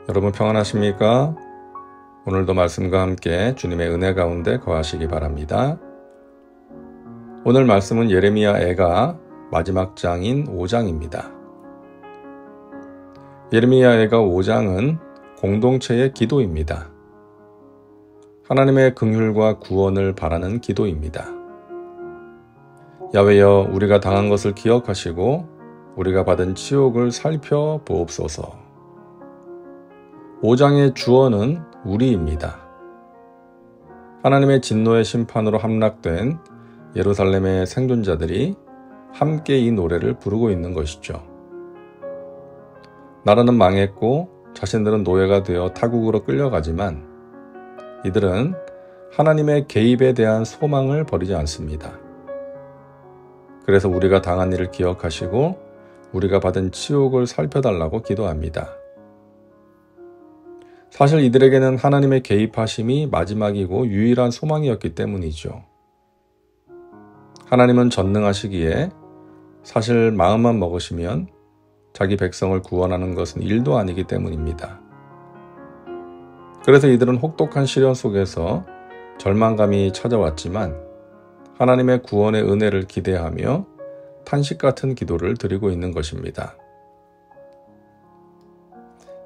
여러분 평안하십니까? 오늘도 말씀과 함께 주님의 은혜 가운데 거하시기 바랍니다. 오늘 말씀은 예레미야 애가 마지막 장인 5장입니다. 예레미야 애가 5장은 공동체의 기도입니다. 하나님의 긍휼과 구원을 바라는 기도입니다. 야훼여, 우리가 당한 것을 기억하시고 우리가 받은 치욕을 살펴보옵소서. 5장의 주어는 우리입니다. 하나님의 진노의 심판으로 함락된 예루살렘의 생존자들이 함께 이 노래를 부르고 있는 것이죠. 나라는 망했고 자신들은 노예가 되어 타국으로 끌려가지만 이들은 하나님의 개입에 대한 소망을 버리지 않습니다. 그래서 우리가 당한 일을 기억하시고 우리가 받은 치욕을 살펴달라고 기도합니다. 사실 이들에게는 하나님의 개입하심이 마지막이고 유일한 소망이었기 때문이죠. 하나님은 전능하시기에 사실 마음만 먹으시면 자기 백성을 구원하는 것은 일도 아니기 때문입니다. 그래서 이들은 혹독한 시련 속에서 절망감이 찾아왔지만 하나님의 구원의 은혜를 기대하며 탄식 같은 기도를 드리고 있는 것입니다.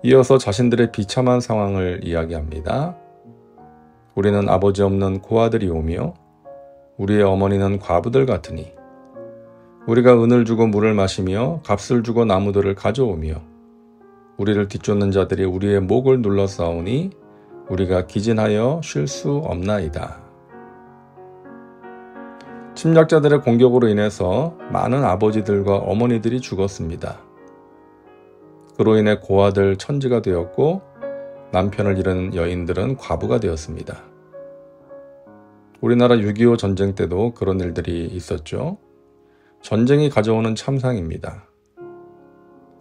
이어서 자신들의 비참한 상황을 이야기합니다. 우리는 아버지 없는 고아들이 오며 우리의 어머니는 과부들 같으니 우리가 은을 주고 물을 마시며 값을 주고 나무들을 가져오며 우리를 뒤쫓는 자들이 우리의 목을 눌러싸우니 우리가 기진하여 쉴 수 없나이다. 침략자들의 공격으로 인해서 많은 아버지들과 어머니들이 죽었습니다. 그로 인해 고아들 천지가 되었고 남편을 잃은 여인들은 과부가 되었습니다. 우리나라 6.25 전쟁 때도 그런 일들이 있었죠. 전쟁이 가져오는 참상입니다.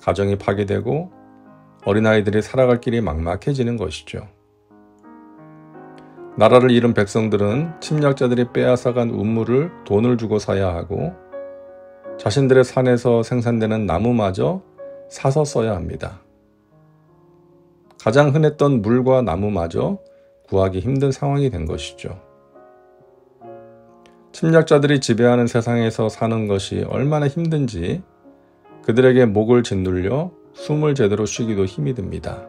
가정이 파괴되고 어린아이들이 살아갈 길이 막막해지는 것이죠. 나라를 잃은 백성들은 침략자들이 빼앗아간 우물을 돈을 주고 사야 하고 자신들의 산에서 생산되는 나무마저 사서 써야 합니다. 가장 흔했던 물과 나무마저 구하기 힘든 상황이 된 것이죠. 침략자들이 지배하는 세상에서 사는 것이 얼마나 힘든지 그들에게 목을 짓눌려 숨을 제대로 쉬기도 힘이 듭니다.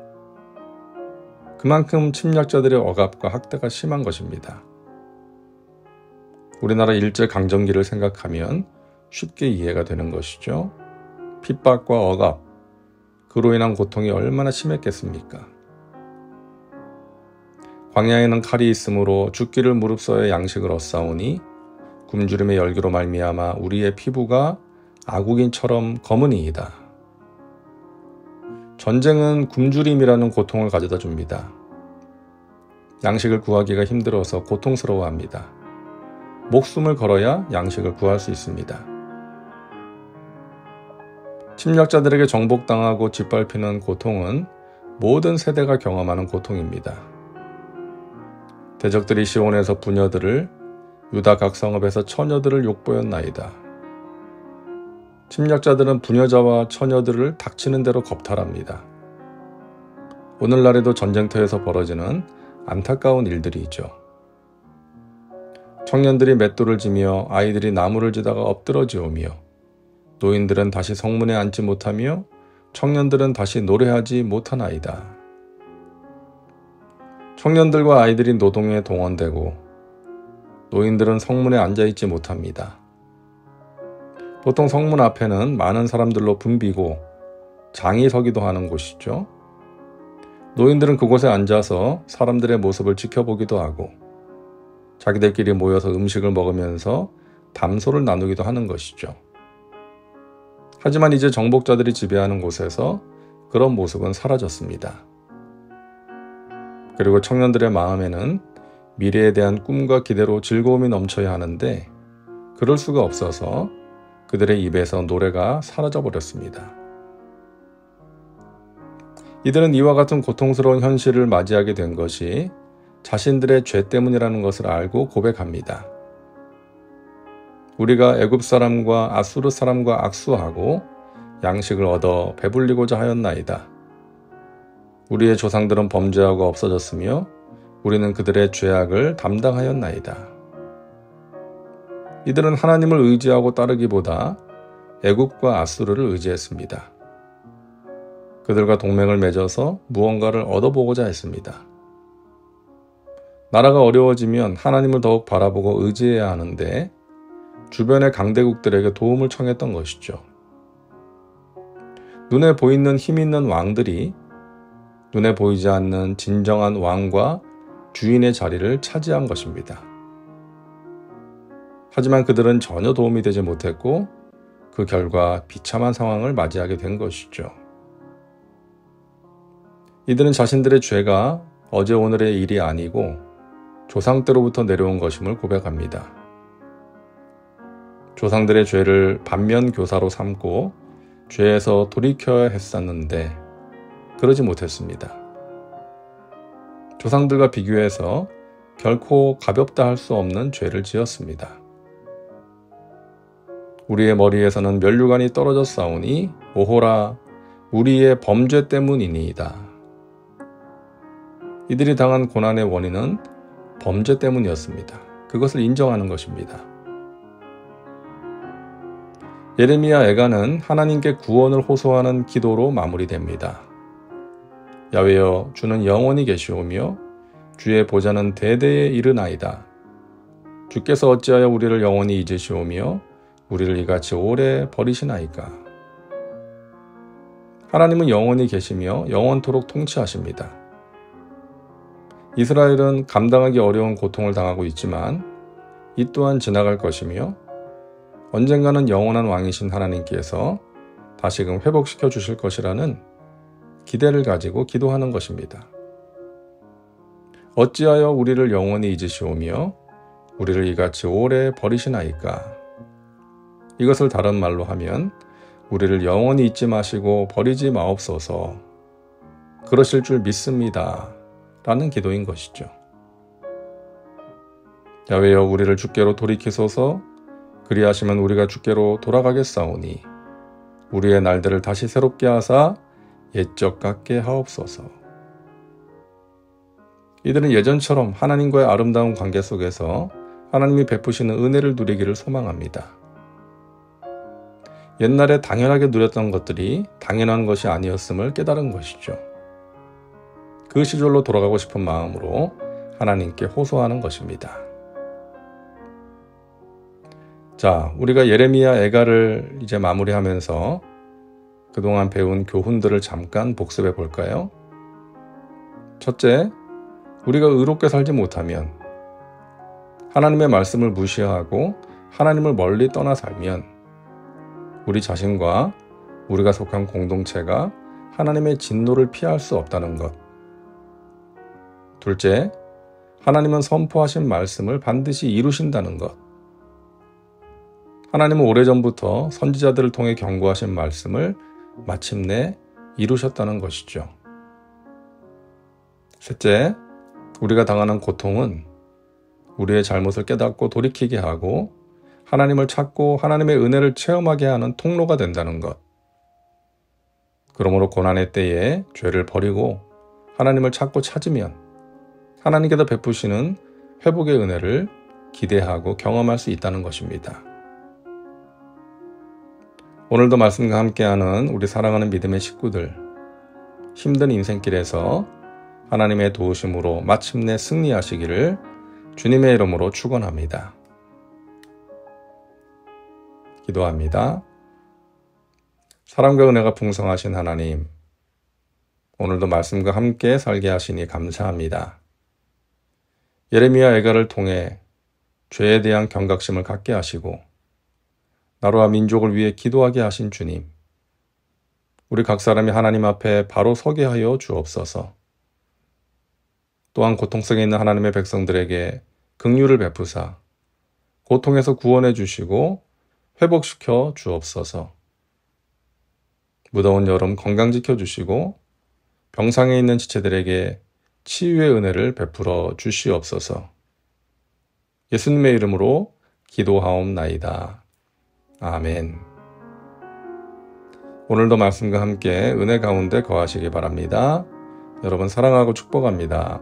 그만큼 침략자들의 억압과 학대가 심한 것입니다. 우리나라 일제강점기를 생각하면 쉽게 이해가 되는 것이죠. 핍박과 억압, 그로 인한 고통이 얼마나 심했겠습니까? 광야에는 칼이 있으므로 죽기를 무릅써야 양식을 얻사오니 굶주림의 열기로 말미암아 우리의 피부가 아구긴처럼 검으니이다. 전쟁은 굶주림이라는 고통을 가져다 줍니다. 양식을 구하기가 힘들어서 고통스러워합니다. 목숨을 걸어야 양식을 구할 수 있습니다. 침략자들에게 정복당하고 짓밟히는 고통은 모든 세대가 경험하는 고통입니다. 대적들이 시온에서 부녀들을, 유다 각 성읍에서 처녀들을 욕보였나이다. 침략자들은 부녀자와 처녀들을 닥치는 대로 겁탈합니다. 오늘날에도 전쟁터에서 벌어지는 안타까운 일들이 있죠. 청년들이 맷돌을 지며 아이들이 나무를 지다가 엎드러지오며 노인들은 다시 성문에 앉지 못하며 청년들은 다시 노래하지 못하나이다. 청년들과 아이들이 노동에 동원되고 노인들은 성문에 앉아있지 못합니다. 보통 성문 앞에는 많은 사람들로 붐비고 장이 서기도 하는 곳이죠. 노인들은 그곳에 앉아서 사람들의 모습을 지켜보기도 하고 자기들끼리 모여서 음식을 먹으면서 담소를 나누기도 하는 것이죠. 하지만 이제 정복자들이 지배하는 곳에서 그런 모습은 사라졌습니다. 그리고 청년들의 마음에는 미래에 대한 꿈과 기대로 즐거움이 넘쳐야 하는데 그럴 수가 없어서 그들의 입에서 노래가 사라져버렸습니다. 이들은 이와 같은 고통스러운 현실을 맞이하게 된 것이 자신들의 죄 때문이라는 것을 알고 고백합니다. 우리가 애굽 사람과 아수르 사람과 악수하고 양식을 얻어 배불리고자 하였나이다. 우리의 조상들은 범죄하고 없어졌으며 우리는 그들의 죄악을 담당하였나이다. 이들은 하나님을 의지하고 따르기보다 애굽과 아수르를 의지했습니다. 그들과 동맹을 맺어서 무언가를 얻어보고자 했습니다. 나라가 어려워지면 하나님을 더욱 바라보고 의지해야 하는데 주변의 강대국들에게 도움을 청했던 것이죠. 눈에 보이는 힘 있는 왕들이 눈에 보이지 않는 진정한 왕과 주인의 자리를 차지한 것입니다. 하지만 그들은 전혀 도움이 되지 못했고 그 결과 비참한 상황을 맞이하게 된 것이죠. 이들은 자신들의 죄가 어제 오늘의 일이 아니고 조상 때로부터 내려온 것임을 고백합니다. 조상들의 죄를 반면교사로 삼고 죄에서 돌이켜야 했었는데 그러지 못했습니다. 조상들과 비교해서 결코 가볍다 할 수 없는 죄를 지었습니다. 우리의 머리에서는 면류관이 떨어져 싸우니 오호라 우리의 범죄 때문이니이다. 이들이 당한 고난의 원인은 범죄 때문이었습니다. 그것을 인정하는 것입니다. 예레미야 애가는 하나님께 구원을 호소하는 기도로 마무리됩니다. 야훼여 주는 영원히 계시오며 주의 보좌는 대대에 이르나이다. 주께서 어찌하여 우리를 영원히 잊으시오며 우리를 이같이 오래 버리시나이까. 하나님은 영원히 계시며 영원토록 통치하십니다. 이스라엘은 감당하기 어려운 고통을 당하고 있지만 이 또한 지나갈 것이며 언젠가는 영원한 왕이신 하나님께서 다시금 회복시켜 주실 것이라는 기대를 가지고 기도하는 것입니다. 어찌하여 우리를 영원히 잊으시오며 우리를 이같이 오래 버리시나이까. 이것을 다른 말로 하면 우리를 영원히 잊지 마시고 버리지 마옵소서. 그러실 줄 믿습니다. 라는 기도인 것이죠. 야훼여 우리를 주께로 돌이키소서. 그리하시면 우리가 주께로 돌아가겠사오니 우리의 날들을 다시 새롭게 하사 옛적 같게 하옵소서. 이들은 예전처럼 하나님과의 아름다운 관계 속에서 하나님이 베푸시는 은혜를 누리기를 소망합니다. 옛날에 당연하게 누렸던 것들이 당연한 것이 아니었음을 깨달은 것이죠. 그 시절로 돌아가고 싶은 마음으로 하나님께 호소하는 것입니다. 자, 우리가 예레미야 애가를 이제 마무리하면서 그동안 배운 교훈들을 잠깐 복습해 볼까요? 첫째, 우리가 의롭게 살지 못하면, 하나님의 말씀을 무시하고 하나님을 멀리 떠나 살면 우리 자신과 우리가 속한 공동체가 하나님의 진노를 피할 수 없다는 것. 둘째, 하나님은 선포하신 말씀을 반드시 이루신다는 것. 하나님은 오래전부터 선지자들을 통해 경고하신 말씀을 마침내 이루셨다는 것이죠. 셋째, 우리가 당하는 고통은 우리의 잘못을 깨닫고 돌이키게 하고 하나님을 찾고 하나님의 은혜를 체험하게 하는 통로가 된다는 것. 그러므로 고난의 때에 죄를 버리고 하나님을 찾고 찾으면 하나님께서 베푸시는 회복의 은혜를 기대하고 경험할 수 있다는 것입니다. 오늘도 말씀과 함께하는 우리 사랑하는 믿음의 식구들, 힘든 인생길에서 하나님의 도우심으로 마침내 승리하시기를 주님의 이름으로 축원합니다. 기도합니다. 사랑과 은혜가 풍성하신 하나님, 오늘도 말씀과 함께 살게 하시니 감사합니다. 예레미야 애가를 통해 죄에 대한 경각심을 갖게 하시고 나라와 민족을 위해 기도하게 하신 주님, 우리 각 사람이 하나님 앞에 바로 서게 하여 주옵소서. 또한 고통 속에 있는 하나님의 백성들에게 긍휼을 베푸사 고통에서 구원해 주시고 회복시켜 주옵소서. 무더운 여름 건강 지켜주시고 병상에 있는 지체들에게 치유의 은혜를 베풀어 주시옵소서. 예수님의 이름으로 기도하옵나이다. 아멘. 오늘도 말씀과 함께 은혜 가운데 거하시기 바랍니다. 여러분 사랑하고 축복합니다.